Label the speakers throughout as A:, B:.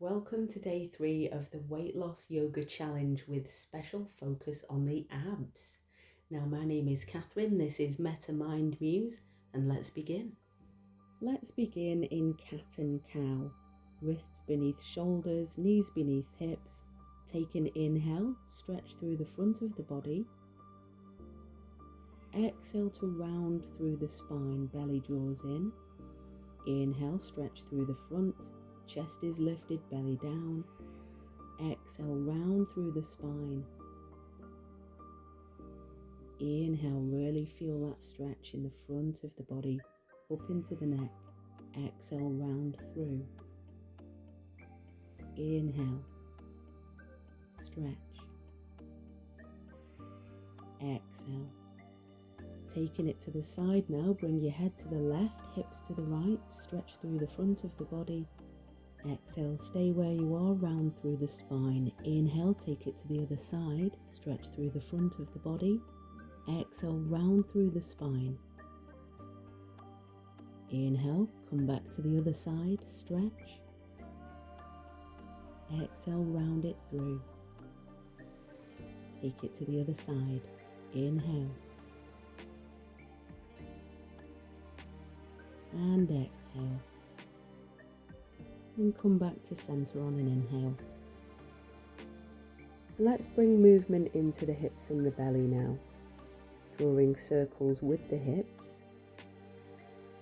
A: Welcome to day 3 of the weight loss yoga challenge with special focus on the abs. Now my name is Catherine, this is Meta Mind Muse, and let's begin. Let's begin in cat and cow. Wrists beneath shoulders, knees beneath hips. Take an inhale, stretch through the front of the body. Exhale to round through the spine, belly draws in. Inhale, stretch through the front. Chest is lifted, belly down. Exhale, round through the spine. Inhale, really feel that stretch in the front of the body, up into the neck. Exhale, round through. Inhale, stretch. Exhale. Taking it to the side now, bring your head to the left, hips to the right, stretch through the front of the body. Exhale, stay where you are, round through the spine. Inhale, take it to the other side, stretch through the front of the body. Exhale, round through the spine. Inhale, come back to the other side, stretch. Exhale, round it through. Take it to the other side. Inhale. And exhale. And come back to center on an inhale. Let's bring movement into the hips and the belly now. Drawing circles with the hips.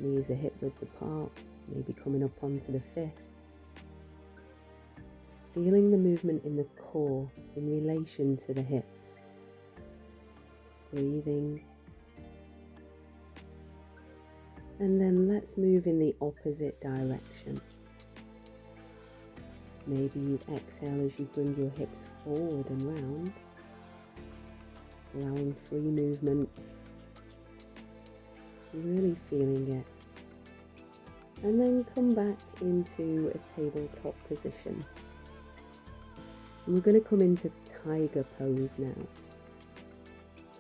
A: Knees are hip width apart, maybe coming up onto the fists. Feeling the movement in the core in relation to the hips. Breathing. And then let's move in the opposite direction. Maybe you exhale as you bring your hips forward and round, allowing free movement, really feeling it. And then come back into a tabletop position. And we're going to come into tiger pose now.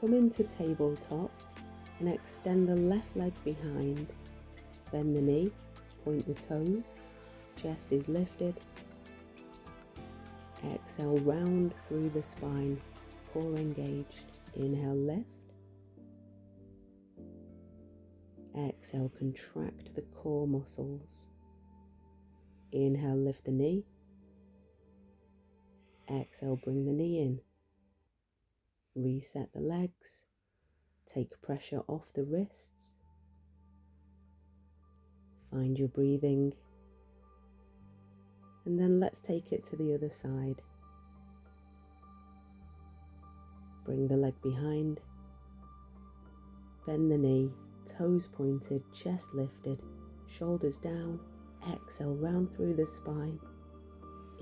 A: Come into tabletop and extend the left leg behind. Bend the knee, point the toes, chest is lifted. Exhale, round through the spine, core engaged. Inhale, lift. Exhale, contract the core muscles. Inhale, lift the knee. Exhale, bring the knee in. Reset the legs. Take pressure off the wrists. Find your breathing. And then let's take it to the other side. Bring the leg behind. Bend the knee, toes pointed, chest lifted, shoulders down. Exhale, round through the spine.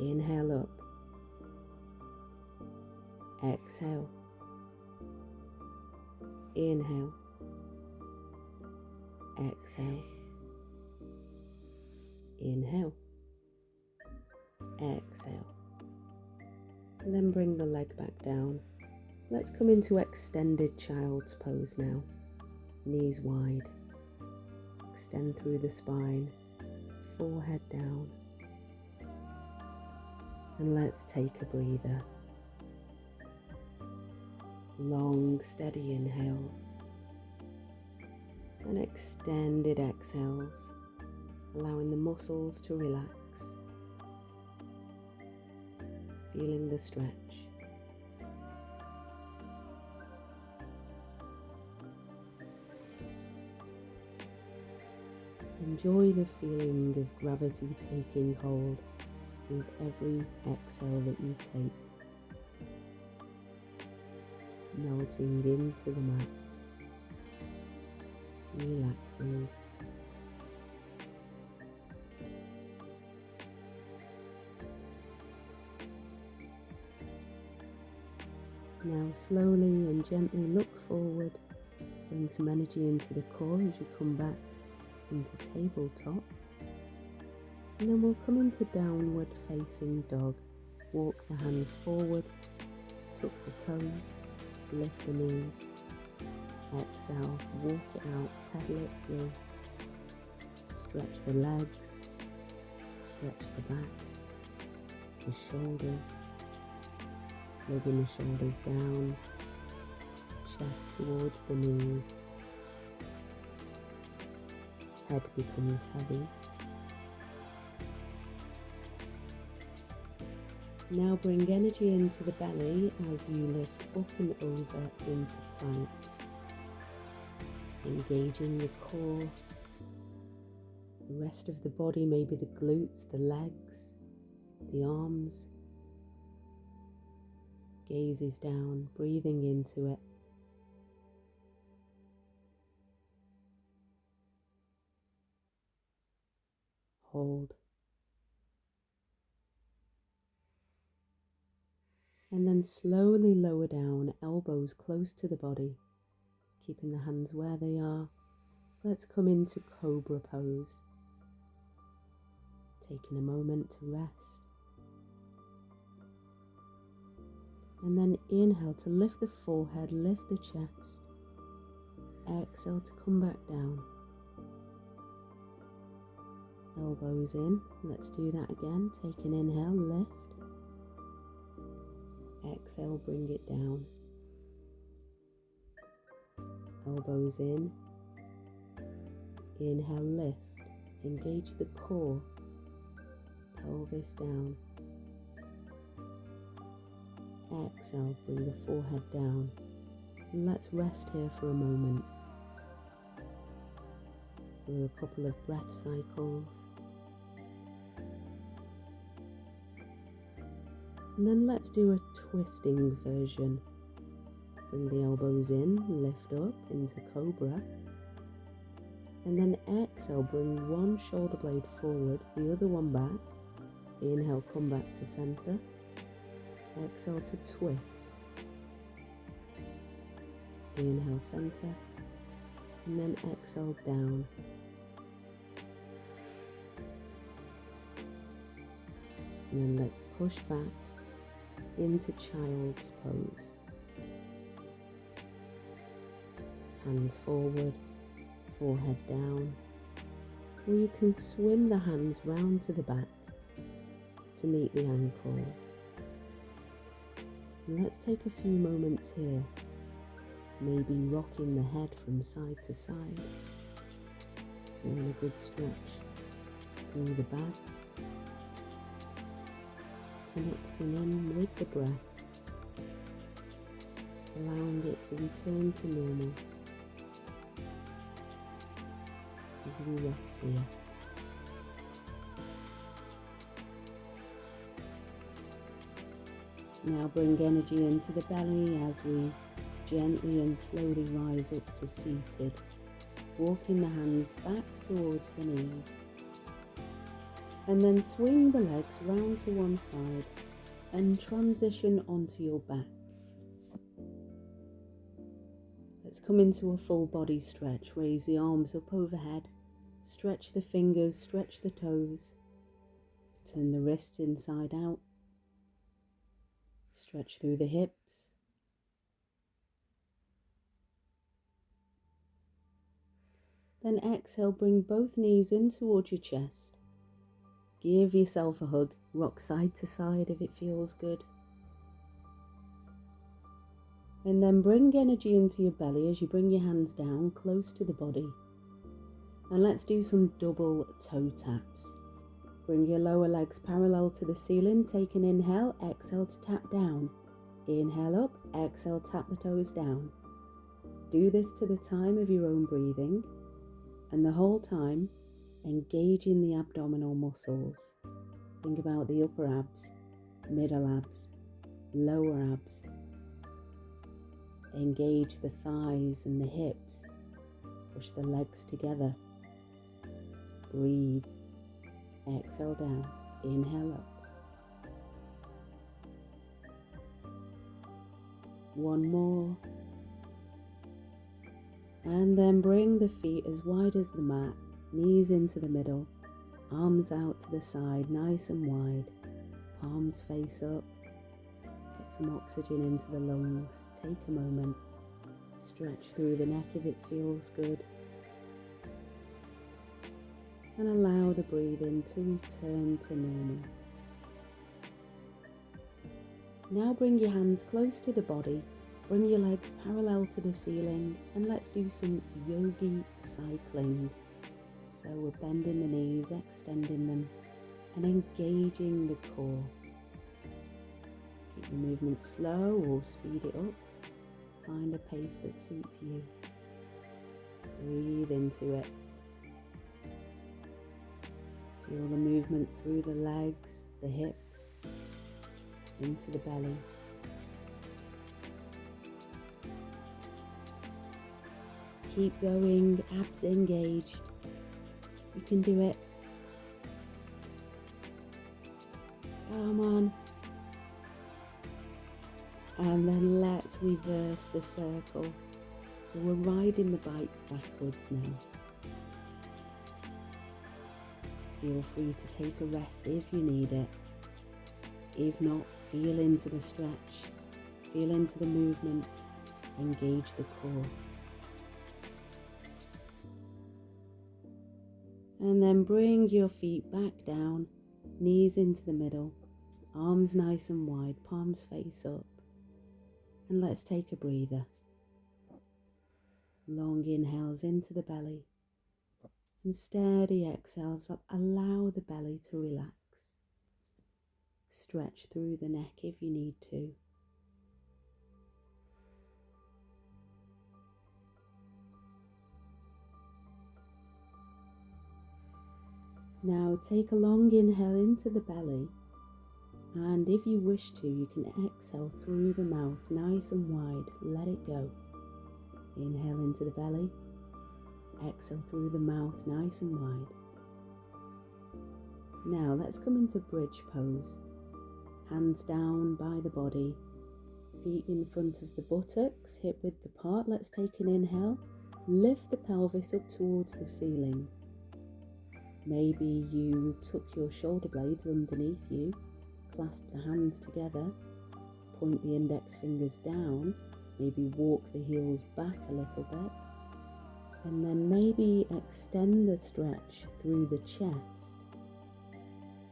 A: Inhale up. Exhale. Inhale. Exhale. Inhale. Exhale. And then bring the leg back down. Let's come into extended child's pose now. Knees wide. Extend through the spine. Forehead down. And let's take a breather. Long, steady inhales. And extended exhales, allowing the muscles to relax. Feeling the stretch. Enjoy the feeling of gravity taking hold with every exhale that you take. Melting into the mat. Relaxing. Now slowly and gently look forward, bring some energy into the core as you come back into tabletop. And then we'll come into downward facing dog. Walk the hands forward, tuck the toes, lift the knees. Exhale, walk it out, pedal it through. Stretch the legs, stretch the back. the shoulders, lugging the shoulders down, chest towards the knees. Head becomes heavy. Now bring energy into the belly as you lift up and over into plank, engaging the core, the rest of the body, maybe the glutes, the legs, the arms. Gaze is down, breathing into it. Hold. And then slowly lower down, elbows close to the body, keeping the hands where they are. Let's come into Cobra pose, taking a moment to rest. And then inhale to lift the forehead, lift the chest. Exhale to come back down. Elbows in, let's do that again. Take an inhale, lift. Exhale, bring it down. Elbows in. Inhale, lift. Engage the core. Pelvis down. Exhale, bring the forehead down. Let's rest here for a moment. For a couple of breath cycles. And then let's do a twisting version. Bring the elbows in, lift up into Cobra. And then exhale, bring one shoulder blade forward, the other one back. Inhale, come back to center. Exhale to twist. Inhale, center. And then exhale, down. And then let's push back into child's pose. Hands forward, forehead down. Or you can swim the hands round to the back to meet the ankles. And let's take a few moments here, maybe rocking the head from side to side, feeling a good stretch through the back, connecting in with the breath, allowing it to return to normal as we rest here. Now bring energy into the belly as we gently and slowly rise up to seated, walking the hands back towards the knees. And then swing the legs round to one side and transition onto your back. Let's come into a full body stretch. Raise the arms up overhead, stretch the fingers, stretch the toes, turn the wrists inside out, stretch through the hips. Then exhale, bring both knees in towards your chest. Give yourself a hug, rock side to side if it feels good. And then bring energy into your belly as you bring your hands down close to the body. And let's do some double toe taps. Bring your lower legs parallel to the ceiling. Take an inhale, exhale to tap down. Inhale up, exhale, tap the toes down. Do this to the time of your own breathing, and the whole time engaging the abdominal muscles. Think about the upper abs, middle abs, lower abs. Engage the thighs and the hips. Push the legs together. Breathe. Exhale down. Inhale up. One more. And then bring the feet as wide as the mat. Knees into the middle. Arms out to the side, nice and wide. Palms face up. Get some oxygen into the lungs. Take a moment. Stretch through the neck if it feels good. And allow the breathing to return to normal. Now bring your hands close to the body, bring your legs parallel to the ceiling, and let's do some yogi cycling. So we're bending the knees, extending them, and engaging the core. Keep the movement slow or speed it up. Find a pace that suits you. Breathe into it. Feel the movement through the legs, the hips, into the belly. Keep going, abs engaged. You can do it. Come on. And then let's reverse the circle. So we're riding the bike backwards now. Feel free to take a rest if you need it. If not, feel into the stretch, feel into the movement, engage the core. And then bring your feet back down, knees into the middle, arms nice and wide, palms face up. And let's take a breather. Long inhales into the belly and steady exhales. Allow the belly to relax. Stretch through the neck if you need to. Now take a long inhale into the belly, and if you wish to, you can exhale through the mouth nice and wide. Let it go. Inhale into the belly, exhale through the mouth nice and wide. Now let's come into bridge pose. Hands down by the body, feet in front of the buttocks, hip width apart. Let's take an inhale, lift the pelvis up towards the ceiling. Maybe you tuck your shoulder blades underneath you, clasp the hands together, point the index fingers down, maybe walk the heels back a little bit, and then maybe extend the stretch through the chest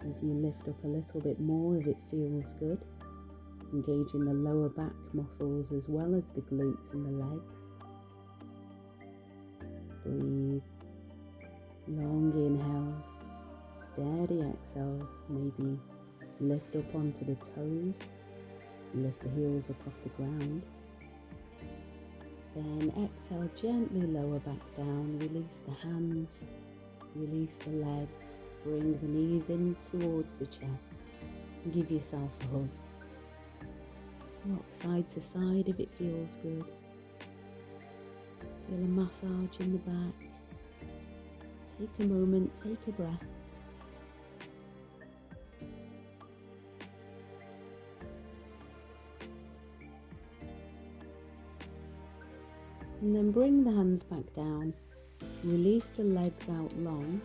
A: as you lift up a little bit more if it feels good, engaging the lower back muscles as well as the glutes and the legs. Breathe. Long inhales, steady exhales, maybe lift up onto the toes, lift the heels up off the ground. Then exhale, gently lower back down, release the hands, release the legs, bring the knees in towards the chest and give yourself a hug. Rock side to side if it feels good. Feel a massage in the back. Take a moment, take a breath. And then bring the hands back down, release the legs out long,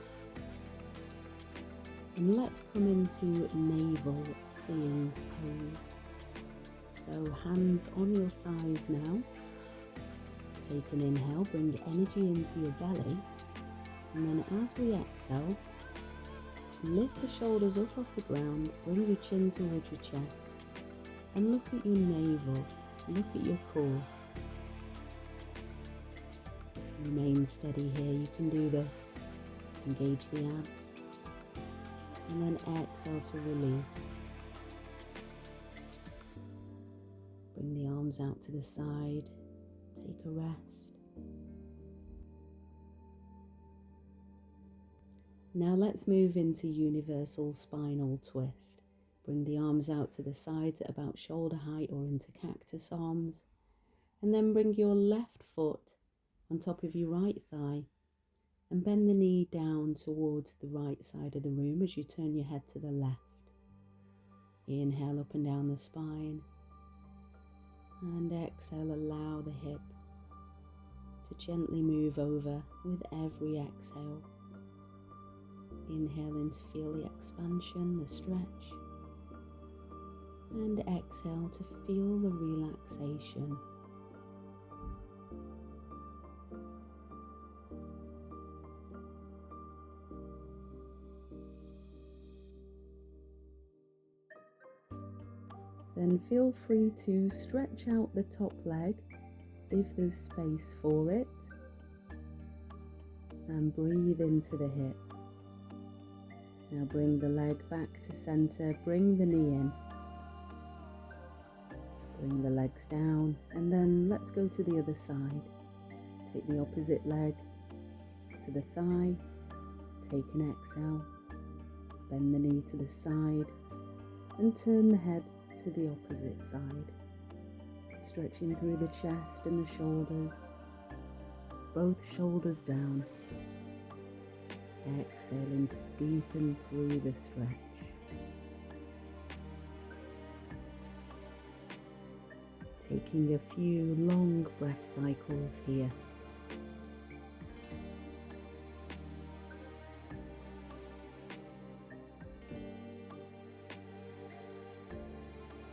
A: and let's come into navel seeing pose. So hands on your thighs now. Take an inhale, bring energy into your belly. And then as we exhale, lift the shoulders up off the ground, bring your chin towards your chest, and look at your navel, look at your core. Remain steady here, you can do this. Engage the abs, and then exhale to release. Bring the arms out to the side, take a rest. Now let's move into universal spinal twist. Bring the arms out to the sides at about shoulder height or into cactus arms. And then bring your left foot on top of your right thigh and bend the knee down towards the right side of the room as you turn your head to the left. Inhale up and down the spine. And exhale, allow the hip to gently move over with every exhale. Inhale in to feel the expansion, the stretch, and exhale to feel the relaxation. Then feel free to stretch out the top leg if there's space for it, and breathe into the hip. Now bring the leg back to center, bring the knee in, bring the legs down, and then let's go to the other side. Take the opposite leg to the thigh, take an exhale, bend the knee to the side, and turn the head to the opposite side. Stretching through the chest and the shoulders, both shoulders down. Exhaling to deepen through the stretch. Taking a few long breath cycles here.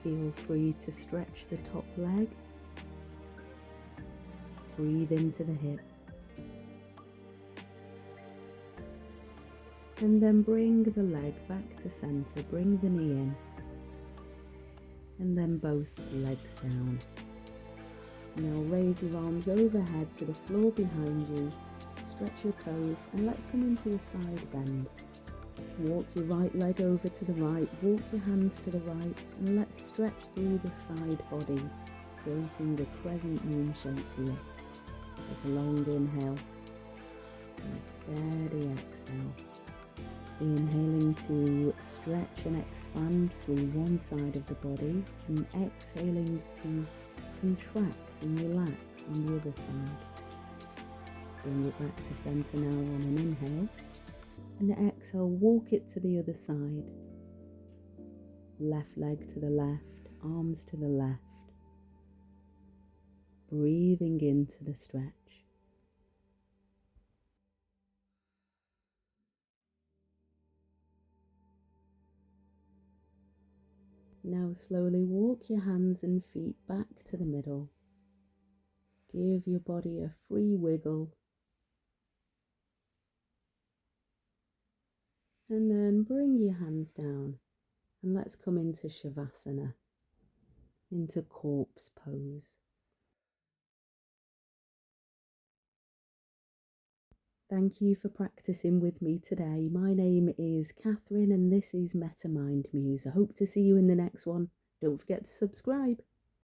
A: Feel free to stretch the top leg. Breathe into the hip. And then bring the leg back to center, bring the knee in, and then both legs down. Now raise your arms overhead to the floor behind you, stretch your toes, and let's come into a side bend. Walk your right leg over to the right, walk your hands to the right, and let's stretch through the side body, creating a crescent moon shape here. Take a long inhale and a steady exhale. Inhaling to stretch and expand through one side of the body, and exhaling to contract and relax on the other side. Bring it back to center now on an inhale, and exhale, walk it to the other side. Left leg to the left, arms to the left. Breathing into the stretch. Now slowly walk your hands and feet back to the middle. Give your body a free wiggle. And then bring your hands down and let's come into Shavasana, into corpse pose. Thank you for practicing with me today. My name is Catherine and this is Meta Mind Muse. I hope to see you in the next one. Don't forget to subscribe.